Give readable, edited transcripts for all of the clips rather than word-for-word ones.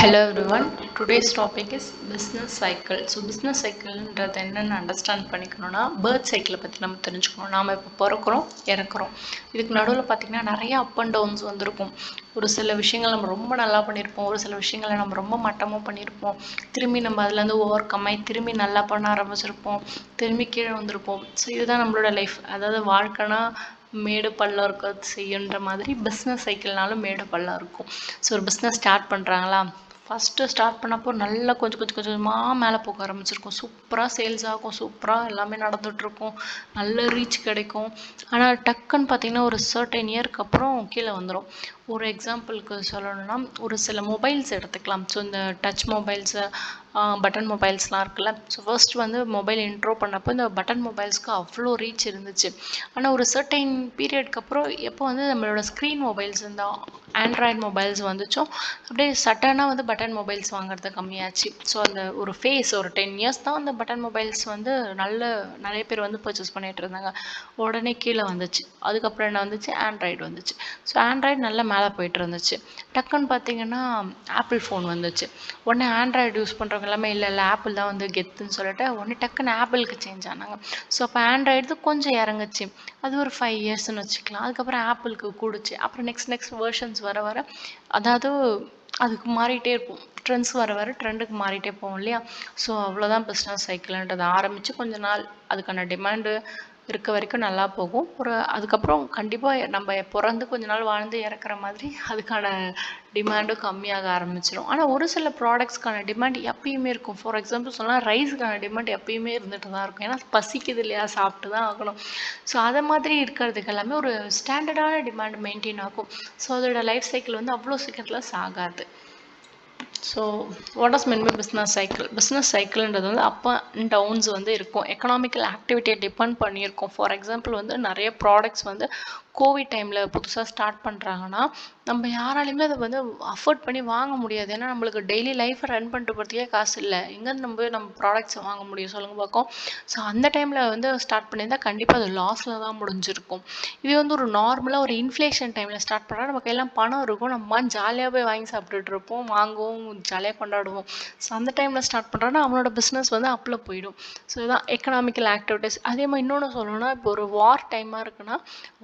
Hello everyone. Today's topic is business cycle. So business cycleன்றது என்னன்னு understand பண்ணிக்கணும்னா birth சைக்கிளை பற்றி நம்ம தெரிஞ்சுக்கணும். நாம் இப்போ பிறக்கிறோம் இறக்குறோம். இதுக்கு நடுவில் பார்த்திங்கன்னா நிறைய அப் அண்ட் டவுன்ஸ் வந்திருக்கும். ஒரு சில விஷயங்கள் நம்ம ரொம்ப நல்லா பண்ணியிருப்போம், ஒரு சில விஷயங்களை நம்ம ரொம்ப மட்டமாக பண்ணியிருப்போம். திரும்பி நம்ம அதுலேருந்து ஓவர் கம் ஆகி திரும்பி நல்லா பண்ண ஆரம்பிச்சிருப்போம், திரும்பி கீழே வந்திருப்போம். ஸோ இதுதான் நம்மளோட லைஃப். அதாவது வாழ்க்கைனா மேடு பள்ளம் இருக்க செய்யுன்ற மாதிரி பிஸ்னஸ் சைக்கிள்னாலும் மேடு பள்ளம் இருக்கும். ஸோ ஒரு பிஸ்னஸ் ஸ்டார்ட் பண்ணுறாங்களா, ஃபஸ்ட்டு ஸ்டார்ட் பண்ணப்போ நல்லா கொஞ்சம் கொஞ்சமாக மேலே போக ஆரம்பிச்சிருக்கும். சூப்பராக சேல்ஸ் ஆகும், சூப்பராக எல்லாமே நடந்துகிட்ருக்கும், நல்ல ரீச் கிடைக்கும். ஆனால் டக்குன்னு பார்த்திங்கன்னா ஒரு சர்டைன் இயருக்கு அப்புறம் கீழே வந்துடும். ஒரு எக்ஸாம்பிளுக்கு சொல்லணும்னா ஒரு சில மொபைல்ஸ் எடுத்துக்கலாம். ஸோ இந்த டச் மொபைல்ஸு, பட்டன் மொபைல்ஸ்லாம் இருக்குல்ல. ஸோ ஃபர்ஸ்ட் வந்து மொபைல் இன்ட்ரோ பண்ணப்போ இந்த பட்டன் மொபைல்ஸ்க்கு அவ்வளோ ரீச் இருந்துச்சு. ஆனால் ஒரு சர்டைன் பீரியட்க்கு அப்புறம் எப்போ வந்து நம்மளோட ஸ்க்ரீன் மொபைல்ஸ் இந்த ஆண்ட்ராய்டு மொபைல்ஸ் வந்துச்சோ அப்படியே சட்டனாக வந்து பட்டன் மொபைல்ஸ் வாங்குறது கம்மியாச்சு. ஸோ அந்த ஒரு ஒரு 10 இயர்ஸ் தான் அந்த பட்டன் மொபைல்ஸ் வந்து நிறைய பேர் வந்து பர்ச்சேஸ் பண்ணிகிட்டு இருந்தாங்க. உடனே கீழே வந்துச்சு. அதுக்கப்புறம் என்ன வந்துச்சு, ஆண்ட்ராய்டு வந்துச்சு. ஸோ ஆண்ட்ராய்டு நல்லா மேலே போயிட்டு இருந்துச்சு. டக்குன்னு பார்த்தீங்கன்னா ஆப்பிள் ஃபோன் வந்துச்சு. உடனே ஆண்ட்ராய்டு யூஸ் பண்ணுறவங்க எல்லாமே இல்லை ஆப்பிள் தான் வந்து கெத்துன்னு சொல்லிட்டு உடனே டக்குன்னு ஆப்பிளுக்கு சேஞ்ச் ஆனாங்க. ஸோ அப்போ ஆண்ட்ராய்டு கொஞ்சம் இறங்குச்சு. அது ஒரு 5 இயர்ஸ்ன்னு வச்சுக்கலாம். அதுக்கப்புறம் ஆப்பிளுக்கு கூடுச்சு. அப்புறம் நெக்ஸ்ட் வேர்ஷன்ஸ் வர வர அதாவது அதுக்கு மாறிட்டே இருக்கும். ட்ரெண்ட்ஸ் வர வர ட்ரெண்டுக்கு மாறிட்டே போகும் இல்லையா. ஸோ அவ்வளோதான் பிஸ்னஸ் சைக்கிள்ன்றது. ஆரம்பித்து கொஞ்ச நாள் அதுக்கான டிமாண்டு இருக்க வரைக்கும் நல்லா போகும். அதுக்கப்புறம் கண்டிப்பாக நம்ம பிறந்து கொஞ்ச நாள் வாழ்ந்து இறக்குற மாதிரி அதுக்கான டிமாண்டும் கம்மியாக ஆரம்பிச்சிடும். ஆனால் ஒரு சில ப்ராடக்ட்ஸ்க்கான டிமாண்ட் எப்பயுமே இருக்கும். ஃபார் எக்ஸாம்பிள் சொன்னால் ரைஸுக்கான டிமாண்ட் எப்பயுமே இருந்துகிட்டு தான் இருக்கும். ஏன்னா பசிக்குது இல்லையா, சாப்பிட்டு தான் ஆகணும். ஸோ அதை மாதிரி இருக்கிறதுக்கு எல்லாமே ஒரு ஸ்டாண்டர்டான டிமாண்ட் மெயின்டைன் ஆகும். ஸோ அதோட லைஃப் சைக்கிள் வந்து அவ்வளோ சீக்கிரத்தில் சாகாது. So what is mean by business cycle? Business சைக்கிள்ன்றது வந்து அப் அண்ட் டவுன்ஸ் வந்து இருக்கும். எக்கனாமிக்கல் ஆக்டிவிட்டியை டிபெண்ட் பண்ணியிருக்கும். ஃபார் எக்ஸாம்பிள் வந்து நிறைய ப்ராடக்ட்ஸ் வந்து கோவிட் டைமில் புதுசாக ஸ்டார்ட் பண்ணுறாங்கன்னா நம்ம யாராலையுமே அதை வந்து அஃபோர்ட் பண்ணி வாங்க முடியாது. ஏன்னா நம்மளுக்கு டெய்லி லைஃப்பை ரன் பண்ணிட்டு போகிறதுக்கே காசு இல்லை. எங்கேருந்து நம்ம ப்ராடக்ட்ஸை வாங்க முடியும் சொல்லுங்கள் பார்க்கும். ஸோ அந்த டைமில் வந்து ஸ்டார்ட் பண்ணியிருந்தால் கண்டிப்பாக அது லாஸில் தான் முடிஞ்சிருக்கும். இது வந்து ஒரு நார்மலாக ஒரு இன்ஃப்ளேஷன் டைமில் ஸ்டார்ட் பண்ணால் நம்ம கையெல்லாம் பணம் இருக்கும், நம்ம ஜாலியாக போய் வாங்கி சாப்பிட்டுட்டு இருப்போம், வாங்குவோம், ஜாலியாக கொண்டாடுவோம். ஸோ அந்த டைமில் ஸ்டார்ட் பண்ணுறோன்னா அவனோட பிஸ்னஸ் வந்து அப்பில் போயிடும். ஸோ இதுதான் எக்கனாமிக்கல் ஆக்டிவிட்டீஸ். அதே மாதிரி இன்னொன்று சொல்லணும்னா இப்போ ஒரு வார் டைமாக இருக்குன்னா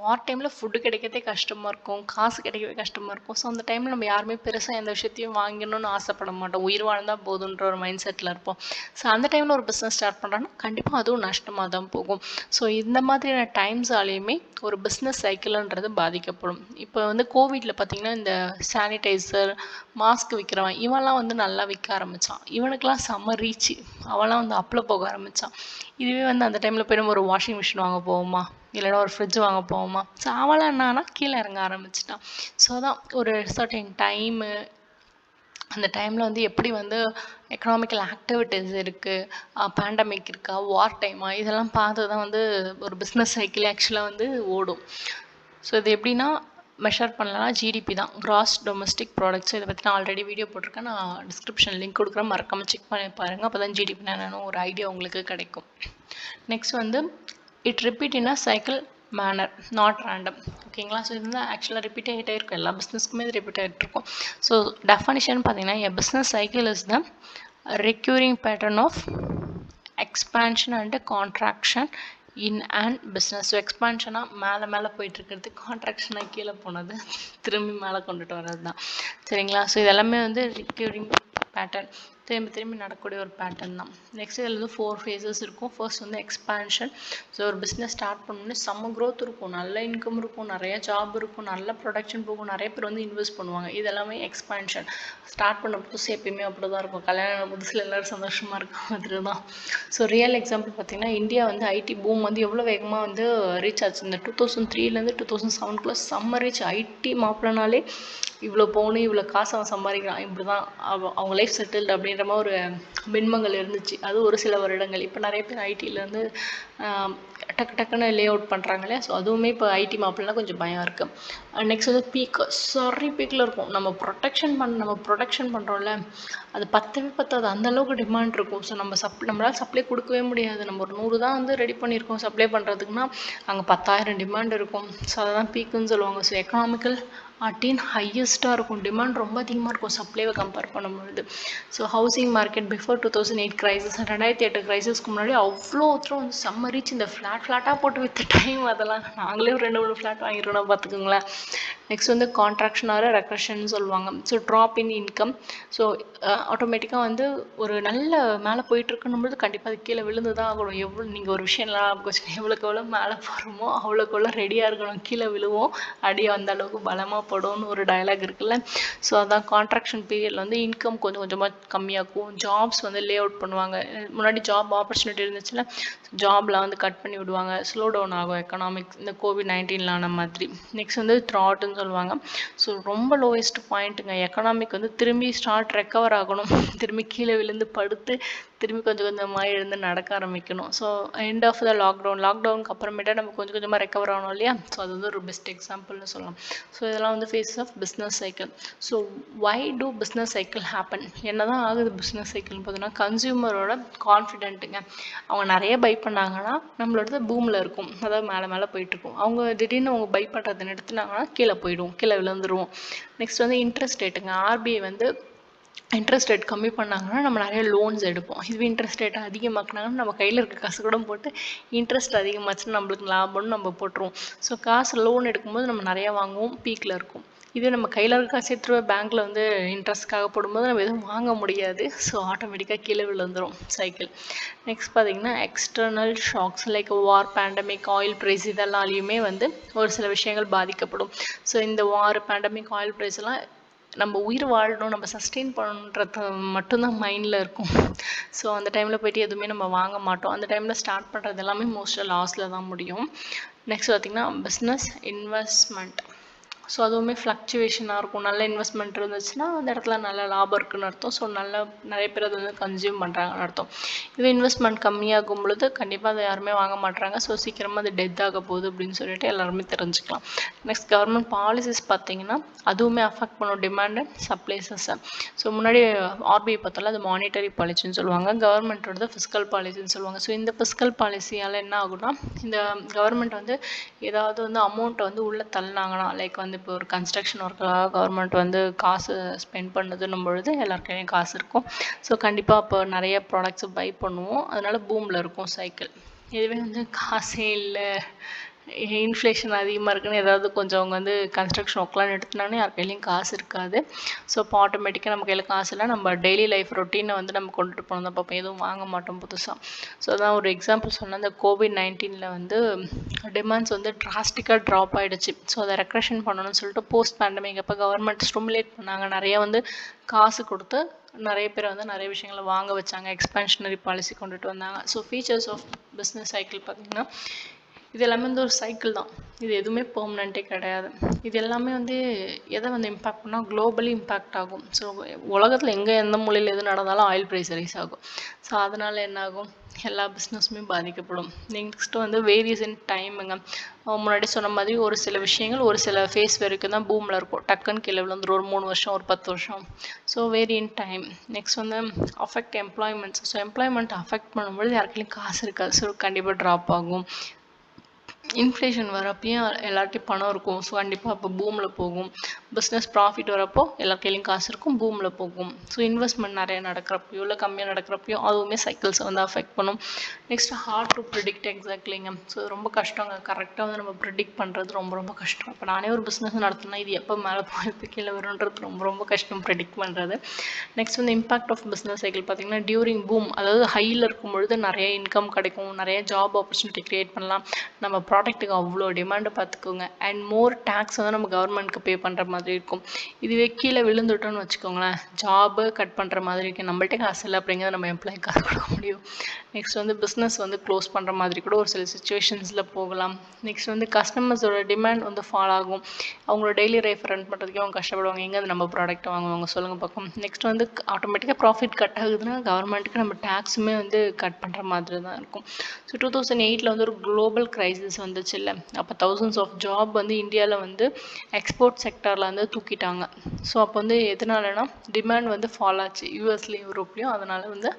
வார் டைமில் ஃபுட்டு கிடைக்கிறதே கஷ்டமாக இருக்கும், காசு கிடைக்கவே கஷ்டமாக இருக்கும். ஸோ அந்த டைமில் நம்ம யாருமே பெருசாக எந்த விஷயத்தையும் வாங்கணும்னு ஆசைப்பட மாட்டோம். உயிர் வாழ்ந்தால் போதுன்ற ஒரு மைண்ட் செட்டில் இருப்போம். ஸோ அந்த டைமில் ஒரு பிஸ்னஸ் ஸ்டார்ட் பண்ணுறோன்னா கண்டிப்பாக அதுவும் நஷ்டமாக தான் போகும். ஸோ இந்த மாதிரியான டைம்ஸாலேயுமே ஒரு பிஸ்னஸ் சைக்கிள்ன்றது பாதிக்கப்படும். இப்போ வந்து கோவிடில் பார்த்திங்கன்னா இந்த சானிடைசர், மாஸ்க் விற்கிறவன் இவன்லாம் வந்து நல்லா விற்க ஆரம்பித்தான். இவனுக்கெல்லாம் செம்ம ரீச்சு. அவன்லாம் வந்து அப்பில் போக ஆரம்பித்தான். இதுவே வந்து அந்த டைமில் போய் நம்ம ஒரு வாஷிங் மிஷின் வாங்க போவோமா, இல்லைனா ஒரு ஃப்ரிட்ஜ் வாங்க போவோமா. ஸோ அவளாம் என்னன்னா கீழே இறங்க ஆரம்பிச்சிட்டான். ஸோ அதான் ஒரு சர்டைன் டைமு, அந்த டைமில் வந்து எப்படி வந்து எக்கனாமிக்கல் ஆக்டிவிட்டீஸ் இருக்குது, பேண்டமிக் இருக்கா, வார் டைமா, இதெல்லாம் பார்த்து தான் வந்து ஒரு பிஸ்னஸ் சைக்கிள் ஆக்சுவலாக வந்து ஓடும். ஸோ இது எப்படின்னா மெஷர் பண்ணலன்னா ஜிடிபி தான், கிராஸ் டொமஸ்டிக் ப்ராடக்ட்ஸ். இதை பற்றி நான் ஆல்ரெடி வீடியோ போட்டிருக்கேன், நான் டிஸ்கிரிப்ஷன் லிங்க் கொடுக்குறேன், மறக்காமல் செக் பண்ணி பாருங்கள். அப்போ தான் ஜிடிபி என்னன்னு ஒரு ஐடியா உங்களுக்கு கிடைக்கும். நெக்ஸ்ட் வந்து it repeat in a cycle manner, not random. ஓகேங்களா. ஸோ இது வந்து ஆக்சுவலாக ரிப்பீட் ஆகிட்டே இருக்கும். எல்லா பிஸ்னஸ்க்குமே இது ரிப்பீட் ஆகிட்டு இருக்கும். ஸோ டெஃபனிஷன் பார்த்தீங்கன்னா a business cycle is the recurring pattern of expansion and contraction in and business. So எக்ஸ்பான்ஷனாக மேலே போயிட்டுருக்கிறது, கான்ட்ராக்ஷனாக கீழே போனது திரும்பி மேலே கொண்டுட்டு வர்றது தான். சரிங்களா. ஸோ இதெல்லாமே வந்து ரெக்யூரிங் பேட்டர்ன், திரும்பி நடக்கக்கூடிய ஒரு பேட்டர்ன் தான். நெக்ஸ்ட் இதில் வந்து 4 phases இருக்கும். ஃபர்ஸ்ட் வந்து எக்ஸ்பான்ஷன். ஸோ ஒரு பிஸ்னஸ் ஸ்டார்ட் பண்ணோன்னே செம்ம க்ரோத் இருக்கும், நல்ல இன்கம் இருக்கும், நிறைய ஜாப் இருக்கும், நல்ல ப்ரொடக்ஷன் போகும், நிறைய பேர் வந்து இன்வெஸ்ட் பண்ணுவாங்க. இதெல்லாமே எக்ஸ்பான்ஷன். ஸ்டார்ட் பண்ண புதுசு எப்பயுமே அப்படி தான் இருக்கும். கல்யாணம் புதுசில் எல்லோரும் சந்தோஷமாக இருக்க மாதிரி தான். ஸோ ரியல் எக்ஸாம்பிள் பார்த்திங்கன்னா இந்தியா வந்து ஐடி பூம் வந்து எவ்வளோ வேகமாக வந்து ரீச் ஆச்சு. இந்த 2003லேருந்து 2007 செம்ம ரீச். ஐடி மாப்பிளனாலே இவ்வளோ போகணும், இவ்வளோ காசு அவன் சம்பாதிக்கிறான், இப்படி தான் அவங்க லைஃப் செட்டில்டு அப்படின்ற மாதிரி ஒரு மின்மங்கள் இருந்துச்சு. அது ஒரு சில வருடங்கள். இப்போ நிறைய பேர் ஐடியிலேருந்து டக்குன்னு லே அவுட் பண்ணுறாங்க இல்லையா. ஸோ அதுவுமே இப்போ ஐடி மாப்பிள்னா கொஞ்சம் பயம் இருக்குது. நெக்ஸ்ட் வந்து பீக், சரி பீக்கில் இருக்கும். நம்ம ப்ரொடக்ஷன் பண்ணுறோம்ல, அது பத்தவே பத்தாது, அந்தளவுக்கு டிமாண்ட் இருக்கும். ஸோ நம்மளால் சப்ளை கொடுக்கவே முடியாது. நம்ம ஒரு 100 தான் வந்து ரெடி பண்ணியிருக்கோம் சப்ளை பண்ணுறதுக்குன்னா அங்கே 10,000 டிமாண்ட் இருக்கும். ஸோ அதை தான் பீக்குன்னு சொல்லுவாங்க. ஸோ எக்கனாமிக்கல் அட்டின் ஹையஸ்ட்டாக இருக்கும். டிமாண்ட் ரொம்ப அதிகமாக இருக்கும் சப்ளைவை கம்பேர் பண்ணும்பொழுது. So housing market before 2008 crisis, 2008 கிரைசிஸ்க்கு முன்னாடி அவ்வளோ ஒருத்தரும் வந்து செம்ம ரீச். இந்த ஃப்ளாட்டாக போட்டு வித்த டைம் அதெல்லாம். நாங்களே ஒரு 2-3 ஃப்ளாட் வாங்கிடுறோம் பார்த்துக்கோங்களேன். நெக்ஸ்ட் வந்து கான்ட்ராக்ஷன் ஆர் ரெக்ரெஷன் சொல்லுவாங்க. So drop in income. So ஆட்டோமேட்டிக்காக வந்து ஒரு நல்ல மேலே போயிட்டுருக்குன்னும்போது கண்டிப்பாக அது கீழே விழுந்து தான் ஆகணும். நீங்கள் ஒரு விஷயம் எல்லாம் எவ்வளோக்கு எவ்வளோ மேலே போகிறோமோ அவ்வளோக்கு எவ்வளோ ரெடியாக இருக்கணும். கீழே விழுவோம், அடி அந்த அளவுக்கு பலமாக படும்னு ஒரு டயலாக் இருக்குல்ல. ஸோ அதான் கான்ட்ராக்ஷன் பீரியடில் வந்து இன்கம் கொஞ்சம் கொஞ்சமாக கம்மியாகும். ஜாப்ஸ் வந்து லே அவுட் பண்ணுவாங்க. முன்னாடி ஜாப் ஆப்பர்ச்சுனிட்டி இருந்துச்சுன்னா ஜாப்லாம் வந்து கட் பண்ணி விடுவாங்க. ஸ்லோ டவுன் ஆகும் எக்கனாமிக்ஸ், இந்த COVID-19 ஆன மாதிரி. நெக்ஸ்ட் வந்து த்ராட்னு சொல்லுவாங்க. ஸோ ரொம்ப லோவஸ்ட் பாயிண்ட்டுங்க. எக்கனாமிக் வந்து திரும்பி ரெக்கவர் ஆகணும். திரும்பி கீழே விழுந்து படுத்து திரும்பி கொஞ்சம் கொஞ்சமாக எழுந்து நடக்க ஆரம்பிக்கணும். ஸோ எண்ட் ஆஃப் த லாக்டவுனுக்கு அப்புறமேட்டா நம்ம கொஞ்சம் கொஞ்சமாக ரெக்கவர் ஆகணும் இல்லையா. ஸோ அது வந்து ஒரு பெஸ்ட் எக்ஸாம்பிள்னு சொல்லலாம். ஸோ இதெல்லாம் வந்து phases of business cycle. So why do business cycle happen? என்ன தான் ஆகுது பிஸ்னஸ் சைக்கிள்னு பார்த்தீங்கன்னா, கன்சியூமரோட கான்ஃபிடென்ட்டுங்க. அவங்க நிறைய பை பண்ணாங்கன்னா நம்மளோட பூமில் இருக்கும், அதாவது மேலே மேலே போயிட்டுருக்கும். அவங்க திடீர்னு அவங்க பை பண்ணுறதை நிறுத்தினாங்கன்னா கீழே போயிடும், கீழே விழுந்துருவோம். நெக்ஸ்ட் வந்து இன்ட்ரெஸ்ட் ரேட்டுங்க. ஆர்பிஐ வந்து இன்ட்ரெஸ்ட் ரேட் கம்மி பண்ணாங்கன்னா நம்ம நிறைய லோன்ஸ் எடுப்போம். இதுவே இன்ட்ரெஸ்ட் ரேட் அதிகமாக்குனாங்கன்னா நம்ம கையில் இருக்க காசு கூட போட்டு இன்ட்ரெஸ்ட் அதிகமாச்சுன்னு நம்மளுக்கு லாபம்னு நம்ம போட்டுருவோம். ஸோ காசு லோன் எடுக்கும்போது நம்ம நிறையா வாங்குவோம், பீக்கில் இருக்கும். இதே நம்ம கையில் இருக்க காசு எடுத்துகிட்டு போய் பேங்க்கில் வந்து இன்ட்ரெஸ்ட்காக போடும்போது நம்ம எதுவும் வாங்க முடியாது. ஸோ ஆட்டோமேட்டிக்காக கீழே விழுந்துடும் சைக்கிள். நெக்ஸ்ட் பார்த்திங்கன்னா எக்ஸ்டர்னல் ஷாக்ஸ் லைக் வார், பேண்டமிக், ஆயில் ப்ரைஸ் இதெல்லாலையுமே வந்து ஒரு சில விஷயங்கள் பாதிக்கப்படும். ஸோ இந்த வார், பேண்டமிக், ஆயில் ப்ரைஸ் எல்லாம் நம்ம உயிர் வாழணும், நம்ம சஸ்டெயின் பண்ணுறது மட்டும்தான் மைண்டில் இருக்கும். ஸோ அந்த டைமில் போய்ட்டு எதுவுமே நம்ம வாங்க மாட்டோம். அந்த டைமில் ஸ்டார்ட் பண்ணுறது எல்லாமே மோஸ்ட்டாக லாஸில் தான் முடியும். நெக்ஸ்ட் பார்த்திங்கன்னா பிஸ்னஸ் இன்வெஸ்ட்மெண்ட். ஸோ அதுவுமே ஃப்ளக்சுவேஷனாக இருக்கும். நல்ல இன்வெஸ்ட்மெண்ட் இருந்துச்சுன்னா அந்த இடத்துல நல்ல லாபம் இருக்குன்னு அர்த்தம். ஸோ நிறைய பேர் அதை வந்து கன்சியூம் பண்ணுறாங்கன்னு அர்த்தம். இதுவே இன்வெஸ்ட்மெண்ட் கம்மியாகும் பொழுது கண்டிப்பாக அதை யாருமே வாங்க மாட்டாங்க. ஸோ சீக்கிரமாக அது டெத் ஆக போகுது அப்படின்னு சொல்லிட்டு எல்லாருமே தெரிஞ்சுக்கலாம். நெக்ஸ்ட் கவர்மெண்ட் பாலிசிஸ் பார்த்திங்கன்னா அதுவுமே அஃபெக்ட் பண்ணும் டிமாண்ட் அண்ட் சப்ளைஸஸை. ஸோ முன்னாடி ஆர்பிஐ பார்த்தாலும் அது மானிட்டரி பாலிசின்னு சொல்லுவாங்க, கவர்மெண்ட்டோட ஃபிஸ்கல் பாலிசின்னு சொல்லுவாங்க. ஸோ இந்த ஃபிஸ்கல் பாலிசியால் என்ன ஆகும்னா, இந்த கவர்மெண்ட் வந்து ஏதாவது வந்து அமௌண்ட்டை வந்து உள்ளே தள்ளினாங்கன்னா, லைக் வந்து இப்போ ஒரு கன்ஸ்ட்ரக்ஷன் ஒர்க்காக கவர்மெண்ட் வந்து காசு ஸ்பெண்ட் பண்ணுதுன்னும் பொழுது எல்லாருக்கையும் காசு இருக்கும். ஸோ கண்டிப்பாக அப்போ நிறைய ப்ராடக்ட்ஸை பை பண்ணுவோம், அதனால பூமில் இருக்கும் சைக்கிள். இதுவே வந்து காசே இல்லை, இன்ஃப்ளேஷன் அதிகமாக இருக்குன்னு ஏதாவது கொஞ்சம் அவங்க வந்து கன்ஸ்ட்ரக்ஷன் ஒர்க்லாம் எடுத்துனாங்கன்னா யார் கையிலையும் காசு இருக்காது. ஸோ இப்போ ஆட்டோமேட்டிக்காக நம்ம கையில் காசு இல்லை, நம்ம டெய்லி லைஃப் ரொட்டீனை வந்து நம்ம கொண்டுட்டு போகணும் தான் பார்ப்போம், எதுவும் வாங்க மாட்டோம் புதுசாக. ஸோ அதான் ஒரு எக்ஸாம்பிள் சொன்னேன். இந்த COVID-19 வந்து டிமாண்ட்ஸ் வந்து டிராஸ்டிக்காக ட்ராப் ஆகிடுச்சு. ஸோ அதை ரெக்ரெஷன் பண்ணணும்னு சொல்லிட்டு போஸ்ட் பேண்டமிக் அப்போ கவர்மெண்ட் ஸ்டிமுலேட் பண்ணாங்க. நிறைய வந்து காசு கொடுத்து நிறைய பேர் வந்து நிறைய விஷயங்களை வாங்க வச்சாங்க, எக்ஸ்பேன்ஷனரி பாலிசி கொண்டுட்டு வந்தாங்க. So features of business cycle பார்த்திங்கன்னா இது எல்லாமே வந்து ஒரு சைக்கிள் தான், இது எதுவுமே பெர்மனெண்ட்டே கிடையாது. இது எல்லாமே வந்து எதை வந்து இம்பேக்ட் பண்ணால் குளோபலி இம்பேக்ட் ஆகும். ஸோ உலகத்தில் எங்கே எந்த மூலையில் எது நடந்தாலும் ஆயில் ப்ரைஸ் ரைஸ் ஆகும். ஸோ அதனால் என்ன ஆகும், எல்லா பிஸ்னஸுமே பாதிக்கப்படும். நெக்ஸ்ட்டு வந்து வேரியஸ் இன் டைமுங்க. முன்னாடி சொன்ன மாதிரி ஒரு சில விஷயங்கள் ஒரு சில ஃபேஸ் வரைக்கும் தான் பூமில் இருக்கும், டக்குன்னு கீழே விழுந்துரும், ஒரு 3 வருஷம் ஒரு 10 வருஷம். So very in time. Next வந்து affect employments. So employment affect பண்ணும்போது யாருக்கையும் காசு இருக்காது, ஸோ கண்டிப்பாக ட்ராப் ஆகும். இன்ஃப்ளேஷன் வரப்பையும் எல்லார்ட்டையும் பணம் இருக்கும், ஸோ கண்டிப்பாக அப்போ பூமில் போகும். பிஸ்னஸ் ப்ராஃபிட் வரப்போ எல்லா கையிலையும் காசு இருக்கும், பூமில் போகும். ஸோ இன்வெஸ்ட்மெண்ட் நிறைய நடக்கிறப்பையோ இல்லை கம்மியாக நடக்கிறப்பையோ அதுவுமே சைக்கிள்ஸை வந்து அஃபெக்ட் பண்ணும். நெக்ஸ்ட்டு ஹார்ட் டு ப்ரிடிக்ட் எக்ஸாக்ட்லிங்க. ஸோ ரொம்ப கஷ்டங்க, கரெக்டாக வந்து நம்ம ப்ரிடிக்ட் பண்ணுறது ரொம்ப ரொம்ப கஷ்டம். இப்போ நானே ஒரு பிஸ்னஸ் நடத்தினா இது எப்போ மேலே போய் எப்போ கீழே வரும்ன்றது ரொம்ப ரொம்ப கஷ்டம் ப்ரிடிக்ட் பண்ணுறது. நெக்ஸ்ட் வந்து இம்பாக்ட் ஆஃப் பிஸ்னஸ் சைக்கிள் பார்த்திங்கன்னா டியூரிங் பூம், அதாவது ஹையில் இருக்கும்பொழுது நிறைய இன்கம் கிடைக்கும், நிறைய ஜாப் ஆப்பர்ச்சுனிட்டி க்ரியேட் பண்ணலாம், நம்ம ப்ராடக்ட்டுக்கு அவ்வளோ டிமாண்டு பார்த்துக்கோங்க. அண்ட் மோர் டேக்ஸ் வந்து நம்ம கவர்மெண்ட்க்கு பே பண்ணுற மாதிரி இருக்கும். இதுவே கீழே விழுந்துட்டோன்னு வச்சுக்கோங்களேன், ஜாபு கட் பண்ணுற மாதிரி இருக்குது, நம்மள்ட்ட காசு இல்லை அப்படிங்கிறத நம்ம எம்ப்ளாய் காசு கொடுக்க முடியும். நெக்ஸ்ட் வந்து பிஸ்னஸ் வந்து க்ளோஸ் பண்ணுற மாதிரி கூட ஒரு சில சுச்சுவேஷன்ஸில் போகலாம். நெக்ஸ்ட் வந்து கஸ்டமர்ஸோட டிமாண்ட் வந்து ஃபால் ஆகும், அவங்களோட டெய்லி லைஃப் ரன் பண்ணுறதுக்கே அவங்க கஷ்டப்படுவாங்க, எங்கே நம்ம ப்ராடக்ட் வாங்குவாங்க சொல்லுங்கள் பார்க்கும். நெக்ஸ்ட் வந்து ஆட்டோமேட்டிக்காக ப்ராஃபிட் கட் ஆகுதுன்னா கவர்மெண்ட்டுக்கு நம்ம டேக்ஸுமே வந்து கட் பண்ணுற மாதிரி தான் இருக்கும். ஸோ 2008 வந்து ஒரு குளோபல் கிரைசிஸ் வந்துச்சு இல்லை, அப்போ தௌசண்ட்ஸ் ஆஃப் ஜாப் வந்து இந்தியாவில் வந்து எக்ஸ்போர்ட் செக்டரில் வந்து தூக்கிட்டாங்க. ஸோ அப்போ வந்து எதனாலனா டிமாண்ட் வந்து ஃபால் ஆச்சு யூஎஸ்லேயும் யூரோப்லேயும், அதனால் வந்து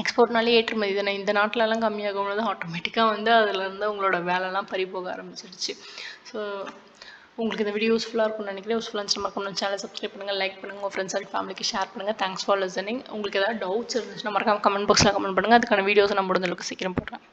எக்ஸ்போர்ட்னாலே ஏற்றுமதி தானே, இந்த நாட்டிலலாம் கம்மியாகும்போது ஆட்டோமேட்டிக்காக வந்து அதில் இருந்து உங்களோட வேலைலாம் பறி போக ஆரம்பிச்சிருச்சு. ஸோ உங்களுக்கு இந்த வீடியோ யூஸ்ஃபுல்லாக இருக்கும்னு நினைக்கிறேன். யூஸ்ஃபுல்லாக இருந்துச்சு மறக்காம சேனலை சப்ஸ்கிரைப் பண்ணுங்கள், லைக் பண்ணுங்கள், உங்கள் ஃப்ரெண்ட்ஸ் அண்ட் ஃபேமிலிக்கு ஷேர் பண்ணுங்கள். Thanks for listening. உங்களுக்கு ஏதாவது டவுட்ஸ் இருந்துச்சுன்னா மறக்காம கமெண்ட் பாக்ஸில் கமெண்ட் பண்ணுங்கள். அதுக்கான வீடியோஸ் நான் முடிஞ்ச அளவுக்கு சீக்கிரம் போடுறேன்.